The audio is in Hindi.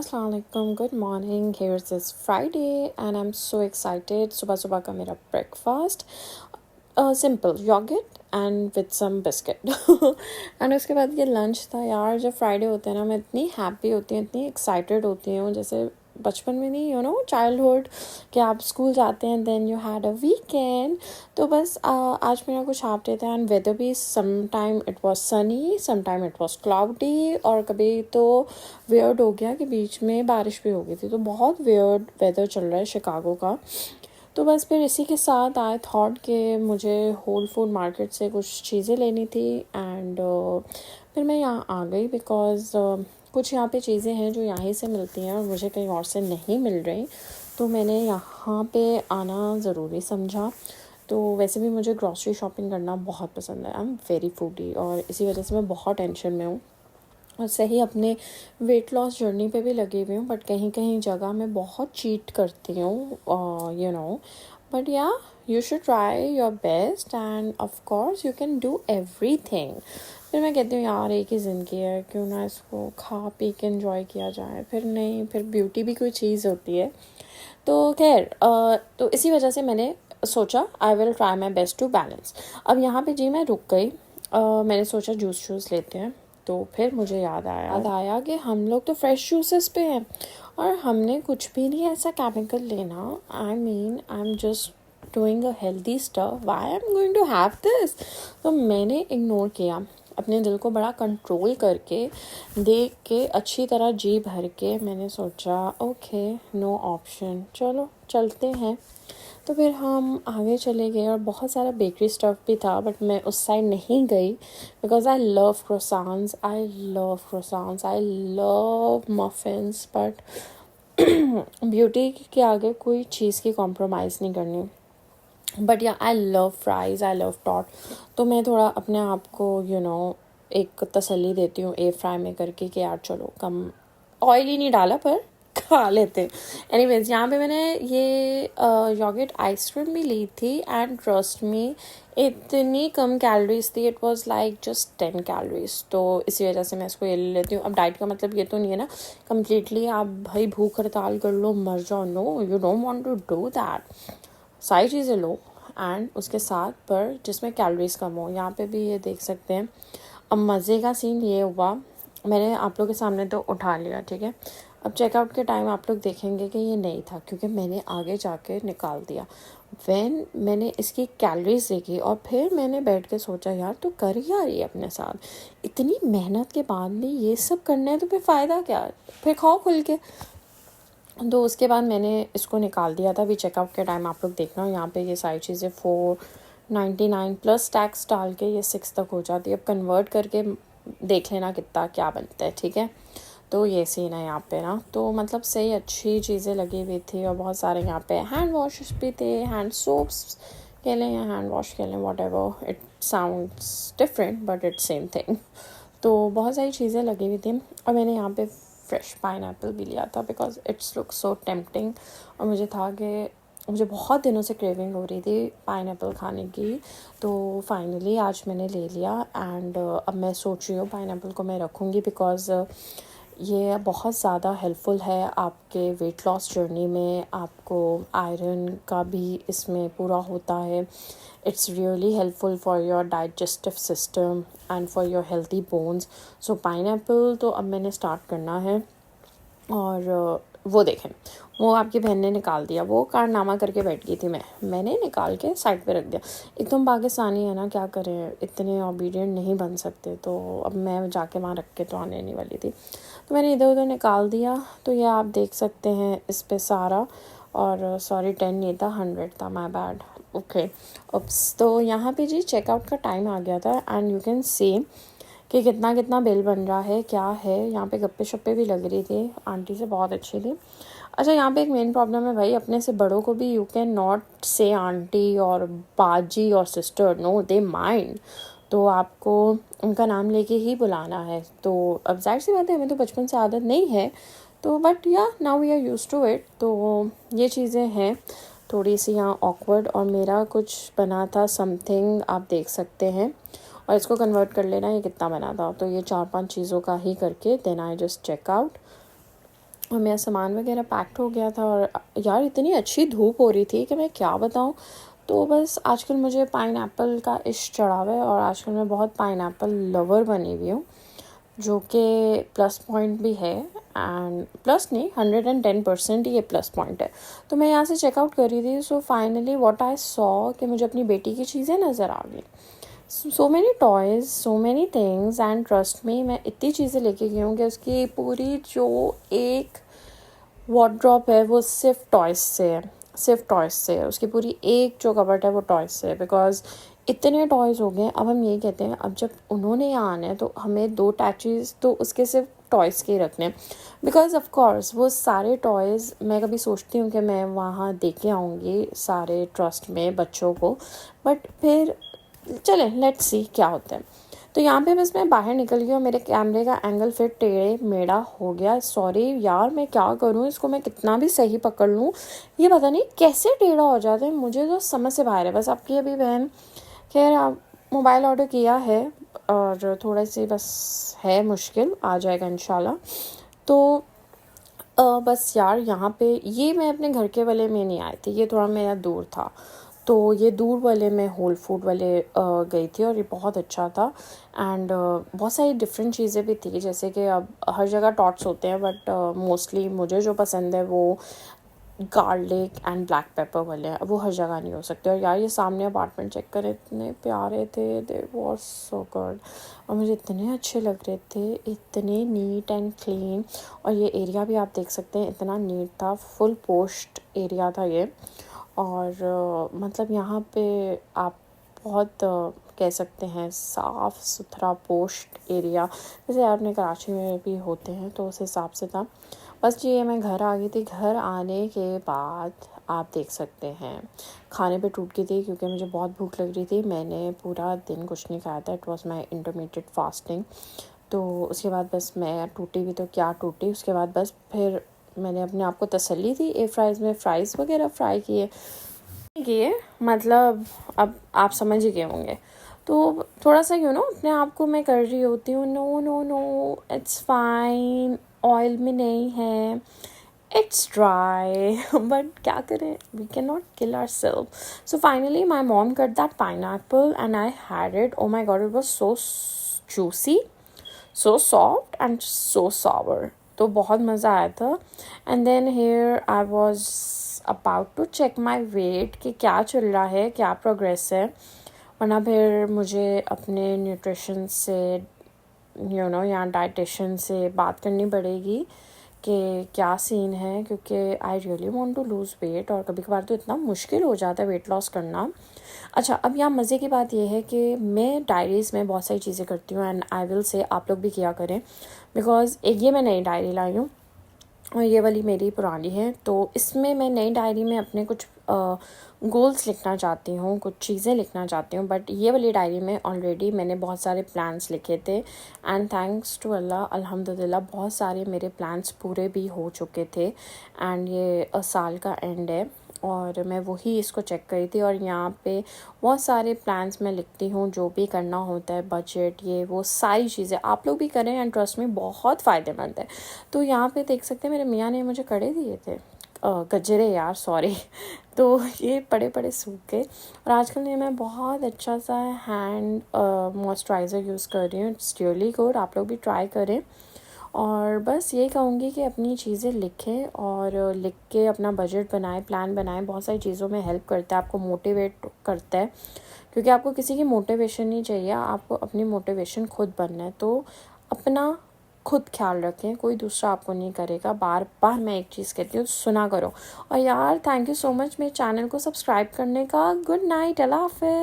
अस्सलाम वालेकुम, good morning. Here's is Friday and I am so excited. सुबह सुबह का मेरा breakfast simple yogurt and with some biscuit and उसके बाद ये लंच था। यार जब फ्राइडे होते हैं ना, मैं इतनी हैप्पी होती हूँ, इतनी एक्साइटेड होती हूँ, जैसे बचपन में नहीं, चाइल्डहुड कि आप स्कूल जाते हैं, then you had a weekend. तो बस आज मेरा कुछ हाफ डे था एंड वेदर भी some time it was sunny, some time it was cloudy, और कभी तो वियर्ड हो गया कि बीच में बारिश भी हो गई थी। तो बहुत वियर्ड वेदर चल रहा है शिकागो का। तो बस फिर इसी के साथ आई थॉट कि मुझे होल फूड मार्केट से कुछ चीज़ें लेनी थी एंड फिर मैं यहाँ आ गई बिकॉज़ कुछ यहाँ पे चीज़ें हैं जो यहाँ से मिलती हैं और मुझे कहीं और से नहीं मिल रही। तो मैंने यहाँ पे आना ज़रूरी समझा। तो वैसे भी मुझे ग्रॉसरी शॉपिंग करना बहुत पसंद है। आई एम वेरी फूडी और इसी वजह से मैं बहुत टेंशन में हूँ और सही अपने वेट लॉस जर्नी पे भी लगी हुई हूँ, बट कहीं कहीं जगह मैं बहुत चीट करती हूँ, बट या you should try your best end of course you can do everything. फिर मैं कहती हूँ यार एक ही ज़िंदगी है, क्यों ना इसको खा पी के एंजॉय किया जाए। फिर नहीं, फिर ब्यूटी भी कोई चीज़ होती है। तो खैर तो इसी वजह से मैंने सोचा I will try my best to balance. अब यहाँ पे जी मैं रुक गई। मैंने सोचा जूस लेते हैं। तो फिर मुझे याद आया कि हम लोग तो फ्रेश जूसेस पे हैं और हमने कुछ भी नहीं ऐसा केमिकल लेना। I am just doing a healthy stuff, why I am going to have this. तो मैंने इग्नोर किया, अपने दिल को बड़ा कंट्रोल करके देख के अच्छी तरह जी भर के मैंने सोचा ओके नो ऑप्शन, चलो चलते हैं। तो फिर हम आगे चले गए और बहुत सारा बेकरी स्टफ़ भी था, बट मैं उस साइड नहीं गई because I love croissants, I love muffins, but beauty के आगे कोई चीज़ की कॉम्प्रोमाइज़ नहीं करनी। बट या I love fries, I love taught. तो मैं थोड़ा अपने आप को एक तसल्ली देती हूँ एयर फ्राई में करके कि यार चलो कम ऑयल ही नहीं डाला पर खा लेते हैं। एनीवेज यहाँ पे मैंने ये योगर्ट आइसक्रीम भी ली थी एंड ट्रस्ट मी इतनी कम कैलोरीज थी, it was like just 10 calories. तो इसी वजह से मैं इसको ये ले लेती हूँ। अब डाइट का मतलब ये तो नहीं है ना कम्प्लीटली आप भाई भूख हड़ताल कर लो मर जाओ, no you don't want to do that. सारी चीज़ें लो एंड उसके साथ पर जिसमें कैलोरीज कम हो। यहाँ पे भी ये देख सकते हैं। अब मज़े का सीन ये हुआ, मैंने आप लोग के सामने तो उठा लिया, ठीक है। अब चेकआउट के टाइम आप लोग देखेंगे कि ये नहीं था क्योंकि मैंने आगे जाके निकाल दिया। मैंने इसकी कैलोरीज देखी और फिर मैंने बैठ के सोचा यार तो कर क्या रही है अपने साथ, इतनी मेहनत के बाद भी ये सब करना है तो फिर फ़ायदा क्या, फिर खाओ खुल के। तो उसके बाद मैंने इसको निकाल दिया था। अभी चेकआउट के टाइम आप लोग देखना यहाँ पे ये सारी चीज़ें 499 प्लस टैक्स डाल के ये 6 तक हो जाती है। अब कन्वर्ट करके देख लेना कितना क्या बनता है, ठीक है। तो ये सीन है यहाँ पे ना, तो मतलब सही अच्छी चीज़ें लगी हुई थी और बहुत सारे यहाँ पे हैंड वॉशेस भी थे, हैंड सोप्स के लें या हैंड वॉश के लें, what ever it sounds different but it's same thing. तो बहुत सारी चीज़ें लगी हुई थी और मैंने यहाँ पे फ्रेश पाइनएप्पल भी लिया था because it's look so tempting. और मुझे था कि मुझे बहुत दिनों से क्रेविंग हो रही थी पाइनएप्पल खाने की। तो फाइनली आज मैंने ले लिया एंड अब मैं सोच रही हूँ पाइनएप्पल को मैं रखूँगी बिकॉज़ ये बहुत ज़्यादा हेल्पफुल है आपके वेट लॉस जर्नी में। आपको आयरन का भी इसमें पूरा होता है। It's really helpful for your digestive system and for your healthy bones. So pineapple तो अब मैंने स्टार्ट करना है। और वो देखें, वो आपकी बहन ने निकाल दिया, वो कारनामा करके बैठ गई थी, मैंने निकाल के साइड पे रख दिया। एकदम पाकिस्तानी है ना, क्या करें, इतने ओबीडियंट नहीं बन सकते। तो अब मैं जाके वहाँ रख के तो आने नहीं वाली थी, तो मैंने इधर उधर निकाल दिया। तो ये आप देख सकते हैं इस पे सारा, और सॉरी 10 नहीं था 100 था, माय बैड, ओके उप्स। तो यहाँ पे जी चेकआउट का टाइम आ गया था एंड यू कैन सी कि कितना कितना बिल बन रहा है, क्या है। यहाँ पे गप्पे शप्पे भी लग रही थी, आंटी से बहुत अच्छी थी। अच्छा यहाँ पे एक मेन प्रॉब्लम है भाई, अपने से बड़ों को भी यू कैन नॉट से आंटी और बाजी और सिस्टर, नो दे माइंड। तो आपको उनका नाम लेके ही बुलाना है। तो अब जाहिर सी बात है हमें तो बचपन से आदत नहीं है, तो बट या now we are used to it. तो ये चीज़ें हैं थोड़ी सी यहाँ ऑकवर्ड। और मेरा कुछ बना था समथिंग, आप देख सकते हैं, और इसको कन्वर्ट कर लेना ये कितना बना था। तो ये 4-5 चीज़ों का ही करके then I just check out. और मेरा सामान वगैरह पैक्ड हो गया था। और यार इतनी अच्छी धूप हो रही थी कि मैं क्या बताऊँ। तो बस आजकल मुझे पाइनएप्पल का इश्क चढ़ा हुआ है और आजकल मैं बहुत पाइनएप्पल लवर बनी हुई हूँ, जो कि प्लस पॉइंट भी है। एंड प्लस नहीं, 110% ही ये प्लस पॉइंट है। तो मैं यहाँ से चेकआउट कर रही थी, so finally what I saw कि मुझे अपनी बेटी की चीज़ें नज़र आ गई। So many toys, so many things, and trust me मैं इतनी चीज़ें लेके गई हूँ कि उसकी पूरी जो एक वार्डरोब है वो सिर्फ टॉयज़ से है, सिर्फ टॉयज़ से है। उसकी पूरी एक जो कबर्ड है वो टॉयज़ से है, बिकॉज इतने टॉयज़ हो गए। अब हम यही कहते हैं, अब जब उन्होंने यहाँ आना है तो हमें 2 टैचीज़ तो उसके सिर्फ टॉयज़ के ही रखने हैं। बिकॉज ऑफ कोर्स वो सारे टॉयज़ मैं कभी सोचती हूँ कि मैं वहाँ दे के आऊँगी सारे ट्रस्ट में बच्चों को, बट फिर चलें लेट्स सी क्या होता है। तो यहाँ पे बस मैं बाहर निकल गई और मेरे कैमरे का एंगल फिर टेढ़े मेढ़ा हो गया। सॉरी यार, मैं क्या करूँ, इसको मैं कितना भी सही पकड़ लूँ ये पता नहीं कैसे टेढ़ा हो जाता है, मुझे तो समझ से बाहर है। बस आपकी अभी बहन खैर आप मोबाइल ऑर्डर किया है और थोड़ा सी बस है मुश्किल, आ जाएगा इंशाल्लाह। तो बस यार यहाँ पे ये मैं अपने घर के वाले में नहीं आई थी, ये थोड़ा मेरा दूर था। तो ये दूर वाले में होल फूड वाले गई थी और ये बहुत अच्छा था। एंड बहुत सारी डिफरेंट चीज़ें भी थी, जैसे कि अब हर जगह टॉट्स होते हैं, बट मोस्टली मुझे जो पसंद है वो गार्लिक एंड ब्लैक पेपर वाले हैं। वो हर जगह नहीं हो सकते। और यार ये सामने अपार्टमेंट चेक करें, इतने प्यारे थे, दे वाज सो गुड और मुझे इतने अच्छे लग रहे थे, इतने नीट एंड क्लीन। और ये एरिया भी आप देख सकते हैं इतना नीट था, फुल पोस्ट एरिया था ये। और मतलब यहाँ पे आप बहुत कह सकते हैं साफ़ सुथरा पोस्ट एरिया, जैसे आपने कराची में भी होते हैं, तो उस हिसाब से था। बस ये मैं घर आ गई थी। घर आने के बाद आप देख सकते हैं खाने पे टूट गई थी, क्योंकि मुझे बहुत भूख लग रही थी। मैंने पूरा दिन कुछ नहीं खाया था, it was my intermediate fasting. तो उसके बाद बस मैं टूटी भी तो क्या टूटी। उसके बाद बस फिर मैंने अपने आप को तसल्ली दी, एयर फ्राइज़ में फ़्राइज़ वगैरह फ्राई किए मतलब अब आप समझ ही गए होंगे। तो थोड़ा सा अपने आप को मैं कर रही होती हूँ, no no no it's fine, oil में नहीं है, इट्स ड्राई बट क्या करें, we can not kill our self. So finally my mom cut that pineapple and I had it. Oh my God, it was so juicy, so soft and so sour. तो बहुत मज़ा आया था। And then here I was about to check my weight कि क्या चल रहा है, क्या प्रोग्रेस है, वरना फिर मुझे अपने न्यूट्रिशन से या डाइटिशियन से बात करनी पड़ेगी कि क्या सीन है, क्योंकि I really want to lose weight और कभी कभार तो इतना मुश्किल हो जाता है वेट लॉस करना। अच्छा, अब यहाँ मज़े की बात यह है कि मैं डायरीज़ में बहुत सारी चीज़ें करती हूँ एंड आई विल से आप लोग भी किया करें, बिकॉज़ एक ये मैं नई डायरी लाई हूँ और ये वाली मेरी पुरानी है। तो इसमें मैं नई डायरी में अपने कुछ गोल्स लिखना चाहती हूँ, कुछ चीज़ें लिखना चाहती हूँ, बट ये वाली डायरी में ऑलरेडी मैंने बहुत सारे प्लान्स लिखे थे एंड थैंक्स टू अल्लाह अल्हम्दुलिल्लाह बहुत सारे मेरे प्लान्स पूरे भी हो चुके थे। एंड ये साल का एंड है और मैं वही इसको चेक करी थी और यहाँ पे बहुत सारे प्लान्स मैं लिखती हूँ, जो भी करना होता है, बजट, ये वो सारी चीज़ें आप लोग भी करें एंड ट्रस्ट में बहुत फ़ायदेमंद है। तो यहाँ पे देख सकते हैं मेरे मियाँ ने मुझे कड़े दिए थे, गजरे यार सॉरी तो ये बड़े बड़े सूख गए। और आजकल ये मैं बहुत अच्छा सा हैंड मॉइस्चराइज़र यूज़ कर रही हूँ, इट्स रियली गुड, आप लोग भी ट्राई करें। और बस यही कहूँगी कि अपनी चीज़ें लिखें और लिख के अपना बजट बनाएं, प्लान बनाएं, बहुत सारी चीज़ों में हेल्प करता है, आपको मोटिवेट करता है, क्योंकि आपको किसी की मोटिवेशन नहीं चाहिए, आपको अपनी मोटिवेशन खुद बनना है। तो अपना खुद ख्याल रखें, कोई दूसरा आपको नहीं करेगा। बार बार मैं एक चीज़ कहती हूँ, सुना करो। और यार थैंक यू सो मच मेरे चैनल को सब्सक्राइब करने का। गुड नाइट, अल्लाह हाफ़िज़।